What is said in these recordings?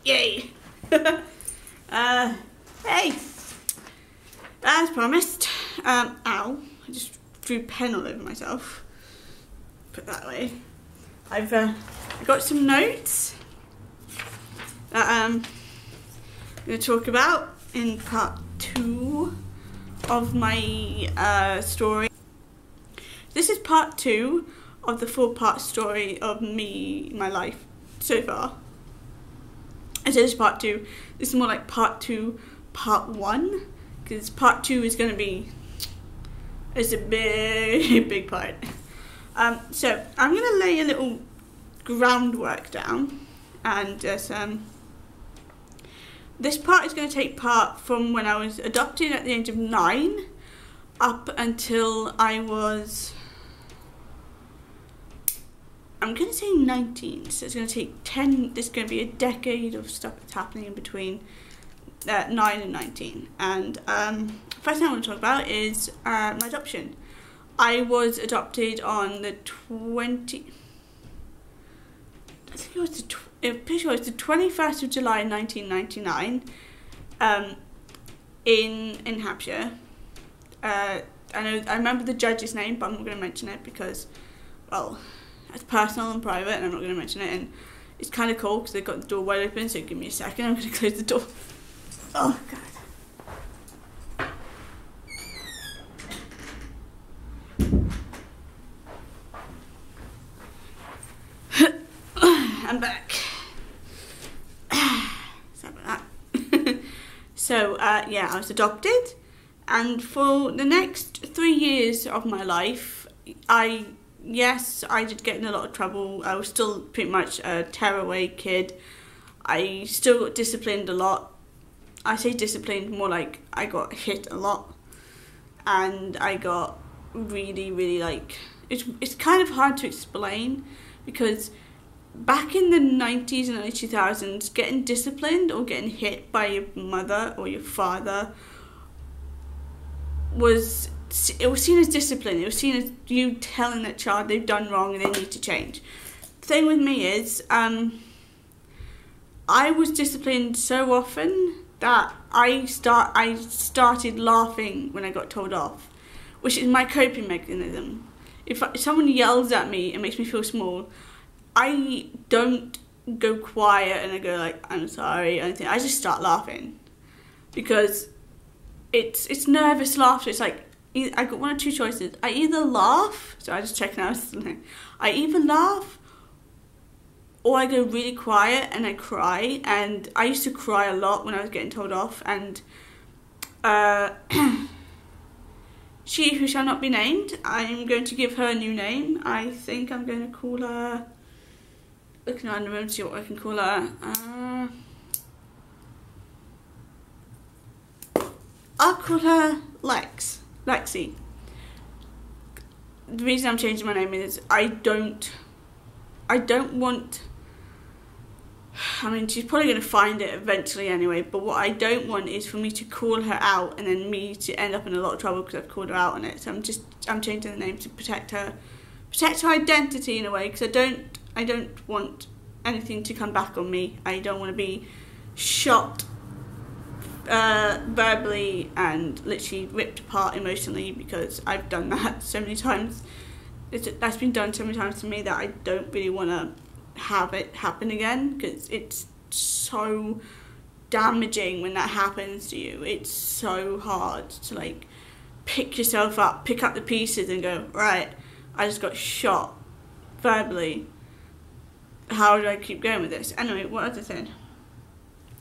Yay! Hey! As promised, ow, I just drew pen all over myself. Put that away. I've got some notes that I'm going to talk about in part 2 of my story. This is part 2 of the 4-part story of my life so far. I said this is part 2. This is more like part 2, part 1, because part 2 is going to be, it's a big part. So I'm going to lay a little groundwork down, and just this part is going to take part from when I was adopted at the age of 9 up until I was, I'm going to say 19, so it's going to take 10, there's going to be a decade of stuff that's happening in between 9 and 19. And first thing I want to talk about is my adoption. I was adopted on the 21st of July 1999 in Hampshire. I remember the judge's name, but I'm not going to mention it because, well, it's personal and private, and I'm not going to mention it. And it's kind of cool because they've got the door wide open, so give me a second, I'm going to close the door. Oh god. I'm back. Sorry about that. So yeah, I was adopted, and for the next 3 years of my life, yes, I did get in a lot of trouble. I was still pretty much a tearaway kid. I still got disciplined a lot. I say disciplined, more like I got hit a lot, and I got really like, it's kind of hard to explain, because back in the 90s and early 2000s, getting disciplined or getting hit by your mother or your father was seen as discipline. It was seen as you telling that child they've done wrong and they need to change. The thing with me is, I was disciplined so often that I started laughing when I got told off, which is my coping mechanism. If someone yells at me and makes me feel small, I don't go quiet and I go like, I'm sorry, or anything. I just start laughing, because it's nervous laughter. It's like, I got one or two choices. I either laugh, so I just check now. I either laugh, or I go really quiet and I cry. And I used to cry a lot when I was getting told off. And she who shall not be named, I'm going to give her a new name. I think I'm going to call her, looking around the room to see what I can call her. I'll call her Lexi. The reason I'm changing my name is I don't want, I mean, she's probably going to find it eventually anyway, but what I don't want is for me to call her out and then me to end up in a lot of trouble because I've called her out on it. So I'm changing the name to protect her identity in a way, because I don't want anything to come back on me. I don't want to be shot verbally and literally ripped apart emotionally, because I've done that so many times. That's been done so many times to me that I don't really want to have it happen again, because it's so damaging when that happens to you. It's so hard to like pick yourself up, pick up the pieces and go, right, I just got shot verbally. How do I keep going with this? Anyway, what other thing?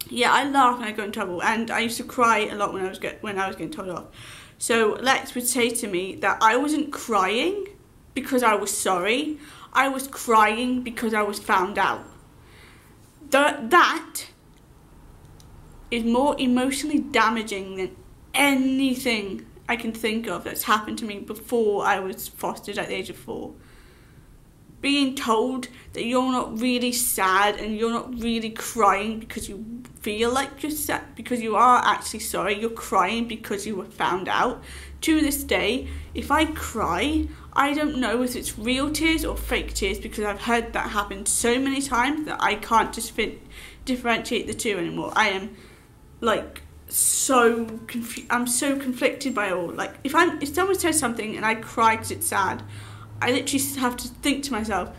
Yeah, I laugh when I got in trouble, and I used to cry a lot when I was getting told off. So Lex would say to me that I wasn't crying because I was sorry. I was crying because I was found out. That is more emotionally damaging than anything I can think of that's happened to me before I was fostered at the age of 4. Being told that you're not really sad and you're not really crying because you feel like you're sad, because you are actually sorry, you're crying because you were found out. To this day, if I cry, I don't know if it's real tears or fake tears, because I've heard that happen so many times that I can't just differentiate the two anymore. I am like so I'm so conflicted by it all. Like if someone says something and I cry because it's sad, I literally have to think to myself,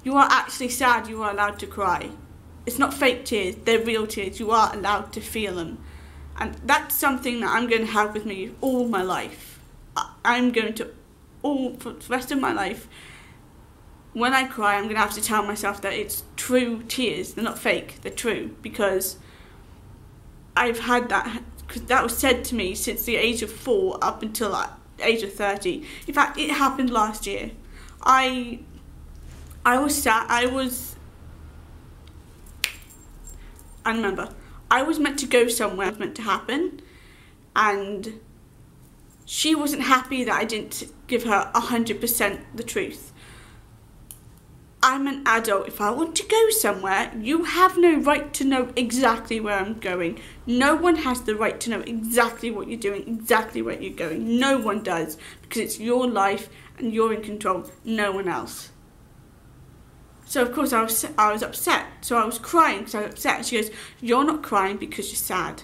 you are actually sad, you are allowed to cry. It's not fake tears, they're real tears, you are allowed to feel them. And that's something that I'm going to have with me all my life. I'm going to, for the rest of my life, when I cry, I'm going to have to tell myself that it's true tears, they're not fake, they're true, because I've had that, because that was said to me since the age of 4 up until the age of 30. In fact, it happened last year. I was sad, I remember, I was meant to go somewhere, it was meant to happen, and she wasn't happy that I didn't give her 100% the truth. I'm an adult. If I want to go somewhere, you have no right to know exactly where I'm going. No one has the right to know exactly what you're doing, exactly where you're going. No one does, because it's your life and you're in control, no one else. So of course I was upset. So I was crying because I was upset. She goes, you're not crying because you're sad.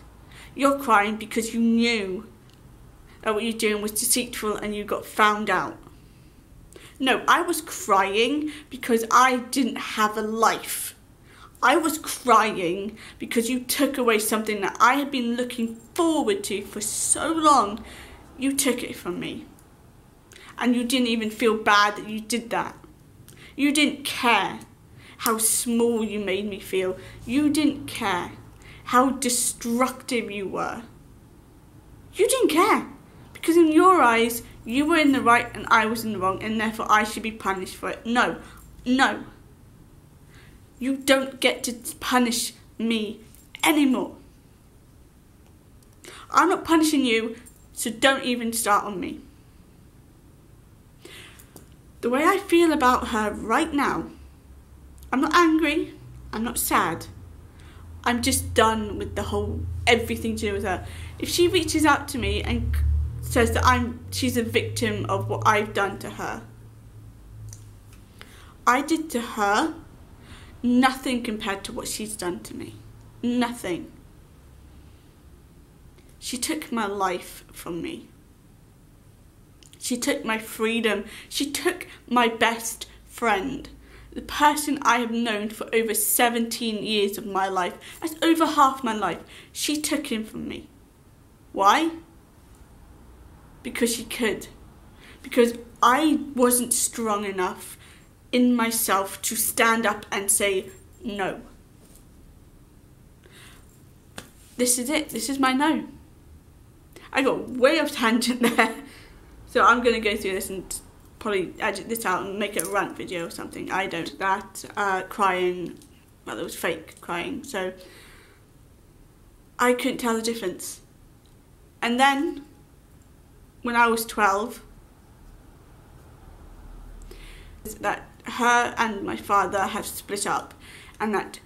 You're crying because you knew that what you're doing was deceitful and you got found out. No, I was crying because I didn't have a life. I was crying because you took away something that I had been looking forward to for so long. You took it from me. And you didn't even feel bad that you did that. You didn't care how small you made me feel. You didn't care how destructive you were. You didn't care. Because in your eyes, you were in the right and I was in the wrong, and therefore I should be punished for it. No, no. You don't get to punish me anymore. I'm not punishing you, so don't even start on me. The way I feel about her right now, I'm not angry, I'm not sad. I'm just done with the whole everything to do with her. If she reaches out to me and says that she's a victim of what I've done to her, I did to her nothing compared to what she's done to me. Nothing. She took my life from me. She took my freedom. She took my best friend. The person I have known for over 17 years of my life. That's over half my life. She took him from me. Why? Because she could. Because I wasn't strong enough in myself to stand up and say no. This is it. This is my no. I got way off tangent there. So I'm going to go through this and probably edit this out and make it a rant video or something. I don't. That crying, well, it was fake crying. So I couldn't tell the difference. And then, when I was 12, that her and my father have split up, and that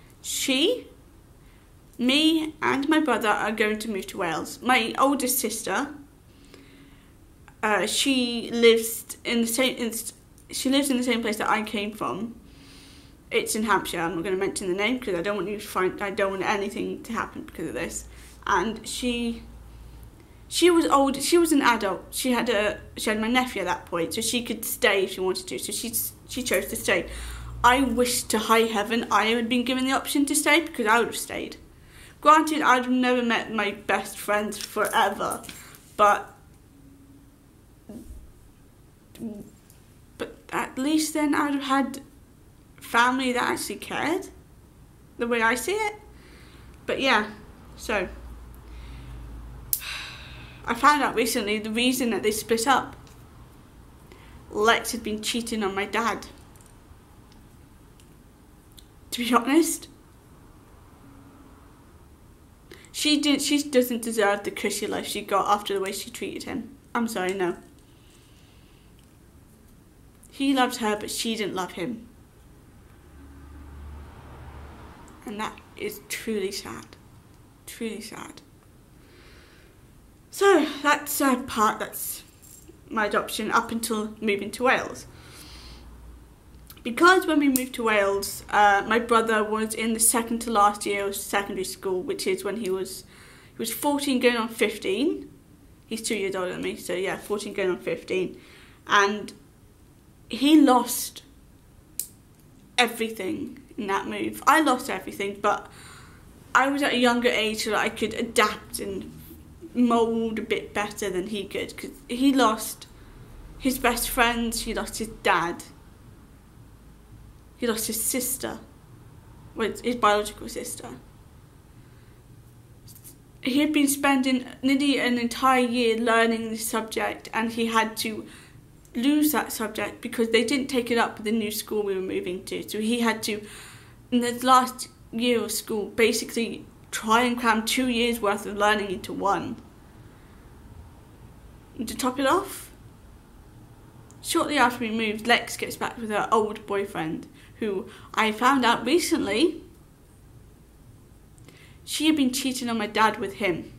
me and my brother are going to move to Wales. My oldest sister, she lives in the same place that I came from. It's in Hampshire. I'm not going to mention the name because I don't want anything to happen because of this. And she was old. She was an adult. She had my nephew at that point, so she could stay if she wanted to. So she chose to stay. I wish to high heaven I had been given the option to stay, because I would have stayed. Granted, I'd have never met my best friends forever, but at least then I'd have had family that actually cared, the way I see it. But yeah, so I found out recently the reason that they split up. Lex had been cheating on my dad. To be honest, she doesn't deserve the cushy life she got after the way she treated him. I'm sorry, no. He loved her, but she didn't love him. And that is truly sad. Truly sad. So, that's my adoption up until moving to Wales. Because when we moved to Wales, my brother was in the second to last year of secondary school, which is when he was 14 going on 15. He's 2 years older than me, so yeah, 14 going on 15. And he lost everything in that move. I lost everything, but I was at a younger age so that I could adapt and mould a bit better than he could, because he lost his best friends, he lost his dad, he lost his sister, well, his biological sister. He had been spending nearly an entire year learning this subject, and he had to lose that subject because they didn't take it up with the new school we were moving to. So he had to, in the last year of school, basically try and cram 2 years worth of learning into one. And to top it off, shortly after we moved, Lex gets back with her old boyfriend, who I found out recently she had been cheating on my dad with him.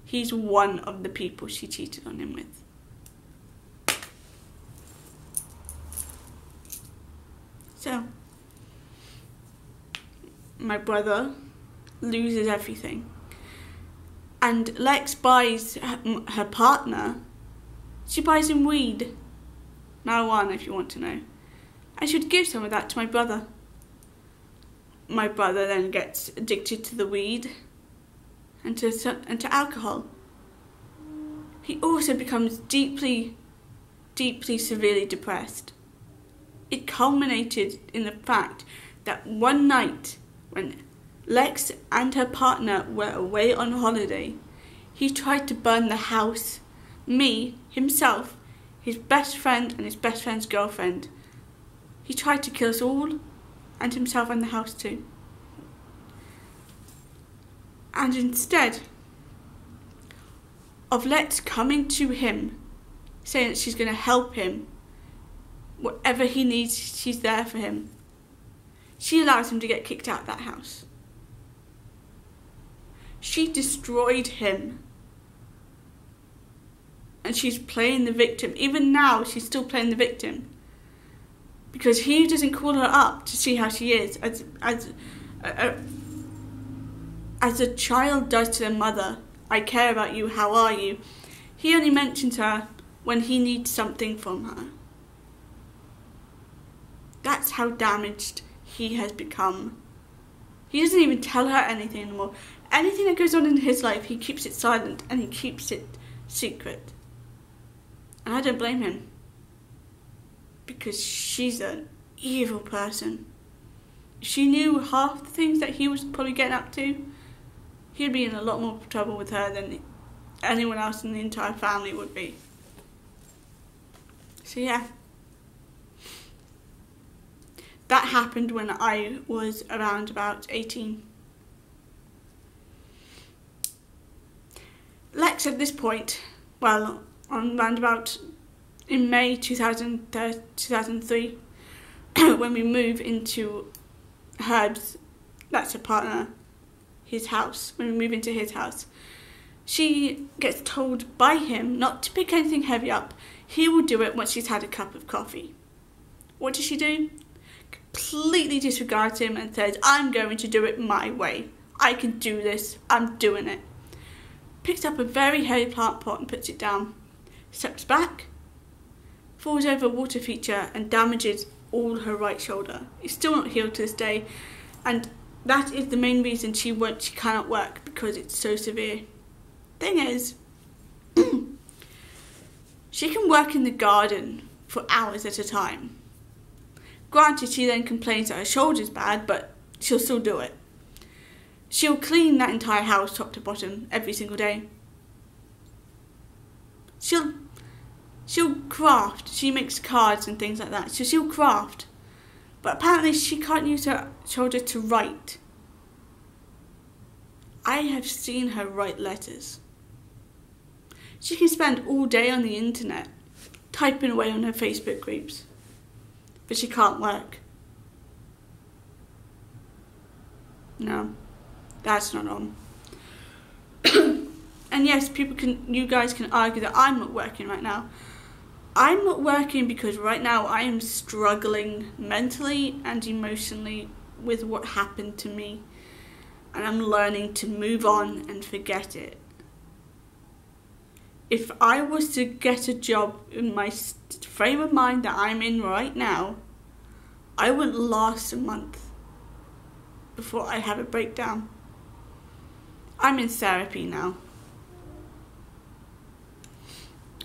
He's one of the people she cheated on him with. So, my brother loses everything. And Lex buys her partner, she buys him weed. Marijuana, if you want to know. And she would give some of that to my brother. My brother then gets addicted to the weed and to alcohol. He also becomes deeply, deeply severely depressed. It culminated in the fact that one night when Lex and her partner were away on holiday, he tried to burn the house. Me, himself, his best friend and his best friend's girlfriend. He tried to kill us all, and himself and the house too. And instead of Lex coming to him, saying that she's going to help him, whatever he needs, she's there for him, she allows him to get kicked out of that house. She destroyed him. And she's playing the victim. Even now, she's still playing the victim. Because he doesn't call her up to see how she is, as a child does to their mother. I care about you, how are you? He only mentions her when he needs something from her. That's how damaged he has become. He doesn't even tell her anything anymore. Anything that goes on in his life, he keeps it silent and he keeps it secret. And I don't blame him. Because she's an evil person. If she knew half the things that he was probably getting up to, he'd be in a lot more trouble with her than anyone else in the entire family would be. So yeah. That happened when I was around about 18. Lex at this point, well, on round about in May 2003, when we move into Herb's, that's her partner, his house, when we move into his house, she gets told by him not to pick anything heavy up. He will do it once she's had a cup of coffee. What does she do? Completely disregards him and says, I'm going to do it my way. I can do this. I'm doing it. Picks up a very heavy plant pot and puts it down. Steps back, falls over a water feature and damages all her right shoulder. It's still not healed to this day, and that is the main reason she cannot work, because it's so severe. Thing is, she can work in the garden for hours at a time. Granted, she then complains that her shoulder's bad, but she'll still do it. She'll clean that entire house top to bottom every single day. She'll craft. She makes cards and things like that. So she'll craft. But apparently she can't use her shoulder to write. I have seen her write letters. She can spend all day on the internet, typing away on her Facebook groups. But she can't work. No, that's not on. And yes, you guys can argue that I'm not working right now. I'm not working because right now I am struggling mentally and emotionally with what happened to me, and I'm learning to move on and forget it. If I was to get a job in my frame of mind that I'm in right now, I wouldn't last a month before I have a breakdown. I'm in therapy now.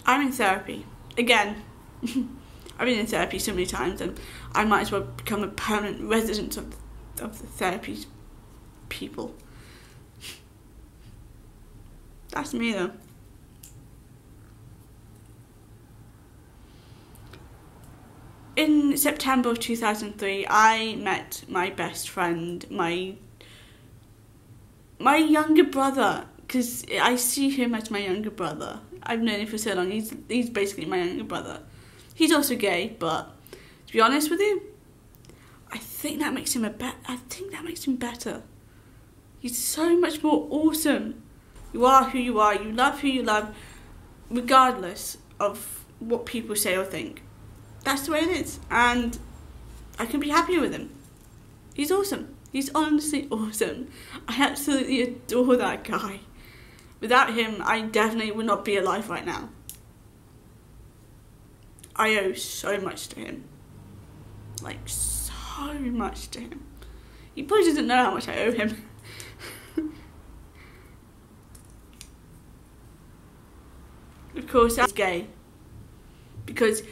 I'm in therapy. Again, I've been in therapy so many times, and I might as well become a permanent resident of the therapy people. That's me though. In September of 2003, I met my best friend, my younger brother, because I see him as my younger brother. I've known him for so long. He's basically my younger brother. He's also gay, but to be honest with you, I think that makes him better. He's so much more awesome. You are who you are. You love who you love, regardless of what people say or think. That's the way it is, and I can be happier with him. He's awesome. He's honestly awesome. I absolutely adore that guy. Without him, I definitely would not be alive right now. I owe so much to him. Like, so much to him. He probably doesn't know how much I owe him. Of course, I'm gay. Because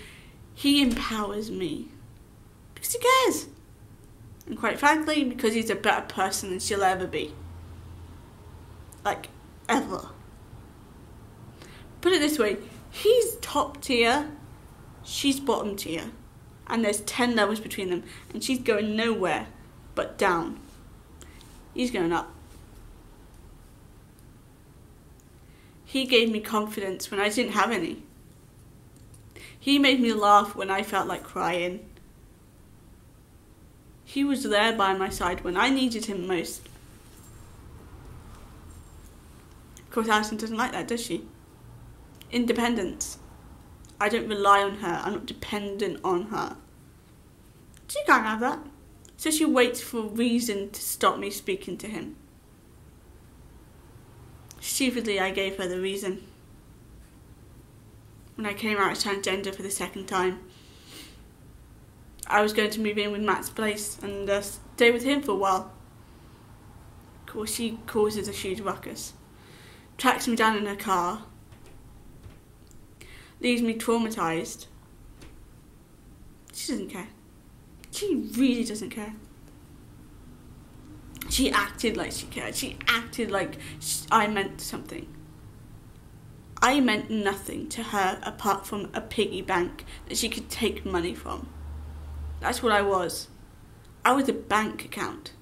he empowers me. Because he cares. And quite frankly, because he's a better person than she'll ever be. Like, ever. Put it this way, he's top tier, she's bottom tier. And there's 10 levels between them, and she's going nowhere but down. He's going up. He gave me confidence when I didn't have any. He made me laugh when I felt like crying. He was there by my side when I needed him most. Of course, Alison doesn't like that, does she? Independence. I don't rely on her. I'm not dependent on her. She can't have that. So she waits for a reason to stop me speaking to him. Stupidly, I gave her the reason. When I came out as transgender for the second time, I was going to move in with Matt's place and stay with him for a while. Of course, she causes a huge ruckus. Tracks me down in her car. Leaves me traumatised. She doesn't care. She really doesn't care. She acted like she cared. She acted like I meant something. I meant nothing to her apart from a piggy bank that she could take money from. That's what I was. I was a bank account.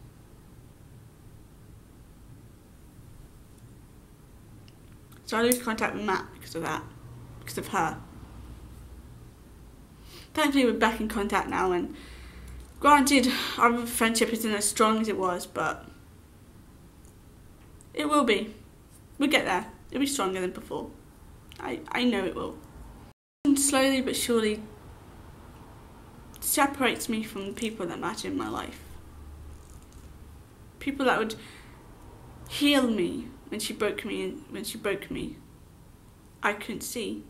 So I lose contact with Matt because of that. Because of her. Thankfully we're back in contact now, and granted our friendship isn't as strong as it was, but it will be. We'll get there. It'll be stronger than before. I know it will. And slowly but surely separates me from the people that matter in my life. People that would heal me when she broke me. I couldn't see.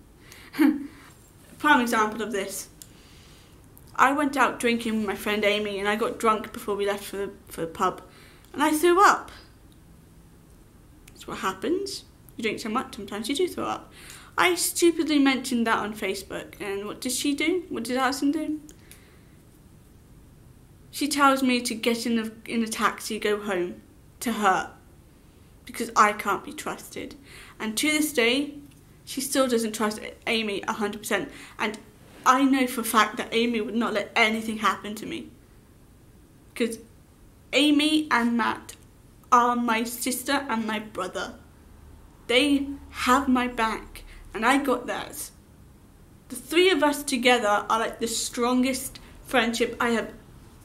Prime example of this. I went out drinking with my friend Amy, and I got drunk before we left for the pub, and I threw up. That's what happens. You drink so much, sometimes you do throw up. I stupidly mentioned that on Facebook, and what did she do? What did Alison do? She tells me to get in a taxi, go home to her, because I can't be trusted. And to this day, she still doesn't trust Amy 100%. And I know for a fact that Amy would not let anything happen to me. Because Amy and Matt are my sister and my brother. They have my back, and I got theirs. The three of us together are like the strongest friendship I have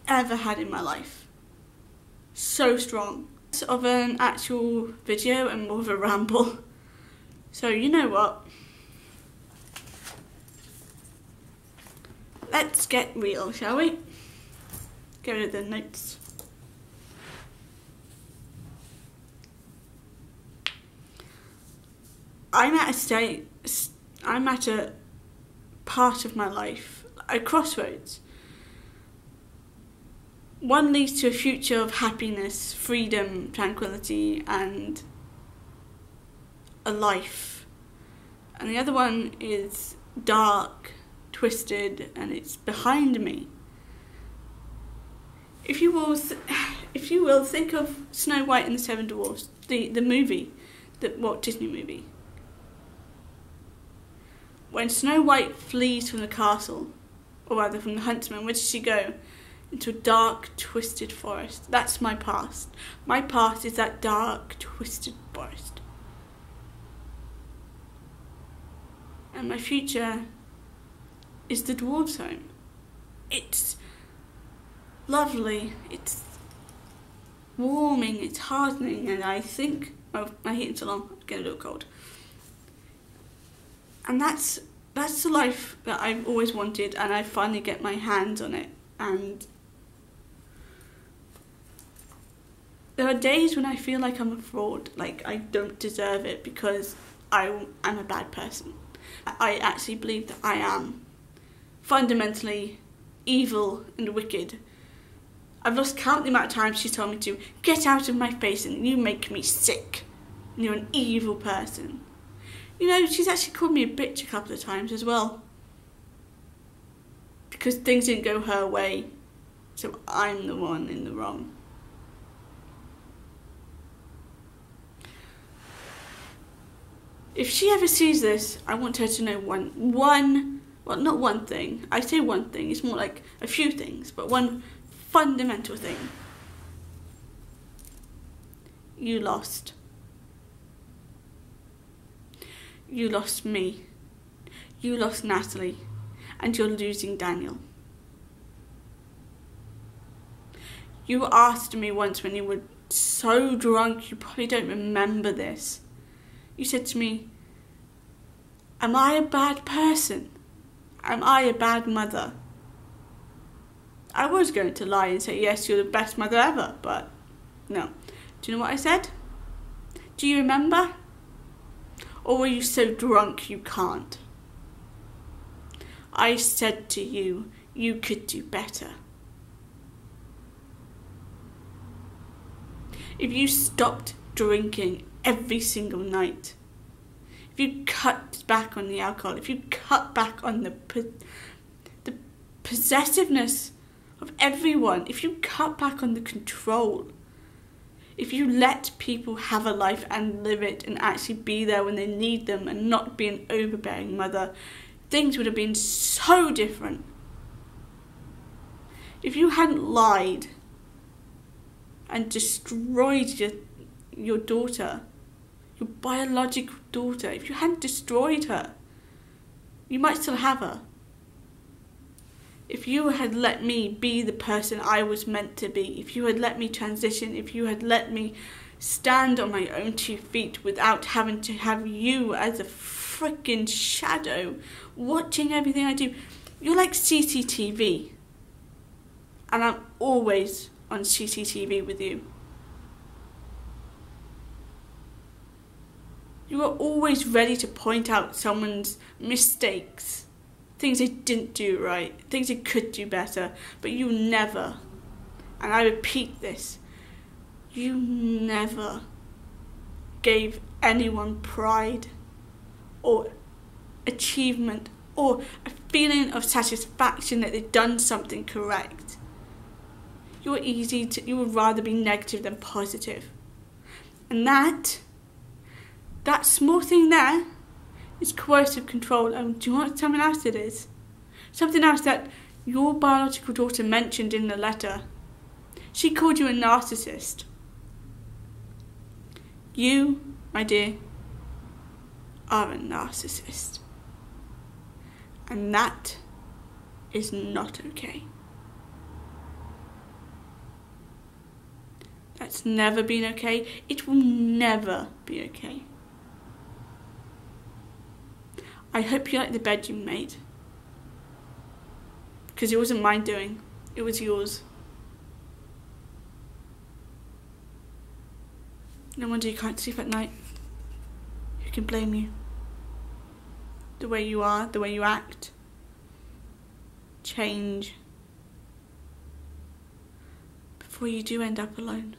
ever had in my life. So strong. Less of an actual video and more of a ramble. So you know what? let's get real, shall we? Get rid of the notes. I'm at a part of my life, a crossroads. One leads to a future of happiness, freedom, tranquility, and a life. And the other one is dark, twisted, and it's behind me. If you will, think of Snow White and the Seven Dwarfs, the movie, the Walt Disney movie. When Snow White flees from the castle, or rather from the huntsman, where does she go? Into a dark, twisted forest. That's my past. My past is that dark, twisted forest. And my future is the dwarves' home. It's lovely, it's warming, it's hardening, and I think, oh, my heating's so long, it's getting a little cold. And that's the life that I've always wanted, and I finally get my hands on it. And there are days when I feel like I'm a fraud, like I don't deserve it because I'm a bad person. I actually believe that I am fundamentally evil and wicked. I've lost count the amount of times she's told me to get out of my face and you make me sick. And you're an evil person. You know, she's actually called me a bitch a couple of times as well. Because things didn't go her way. So I'm the one in the wrong. If she ever sees this, I want her to know well, not one thing. I say one thing, it's more like a few things, but one fundamental thing. You lost. You lost me. You lost Natalie. And you're losing Daniel. You asked me once when you were so drunk, you probably don't remember this. You said to me, am I a bad person? Am I a bad mother? I was going to lie and say, yes, you're the best mother ever, but no. Do you know what I said? Do you remember? Or were you so drunk you can't? I said to you, you could do better. If you stopped drinking every single night, if you cut back on the alcohol, if you cut back on the possessiveness of everyone, if you cut back on the control, if you let people have a life and live it and actually be there when they need them and not be an overbearing mother, things would have been so different. If you hadn't lied and destroyed your daughter, your biological daughter, if you hadn't destroyed her, you might still have her. If you had let me be the person I was meant to be, if you had let me transition, if you had let me stand on my own 2 feet without having to have you as a freaking shadow watching everything I do, you're like CCTV. And I'm always on CCTV with you. You are always ready to point out someone's mistakes, things they didn't do right, things they could do better, but you never, and I repeat this, you never gave anyone pride or achievement or a feeling of satisfaction that they'd done something correct. You would rather be negative than positive. And that small thing there is coercive control. And do you want something else it is? Something else that your biological daughter mentioned in the letter. She called you a narcissist. You, my dear, are a narcissist. And that is not okay. That's never been okay. It will never be okay. I hope you like the bed you made. because it wasn't my doing, it was yours. No wonder you can't sleep at night. Who can blame you? The way you are, the way you act. Change before you do end up alone.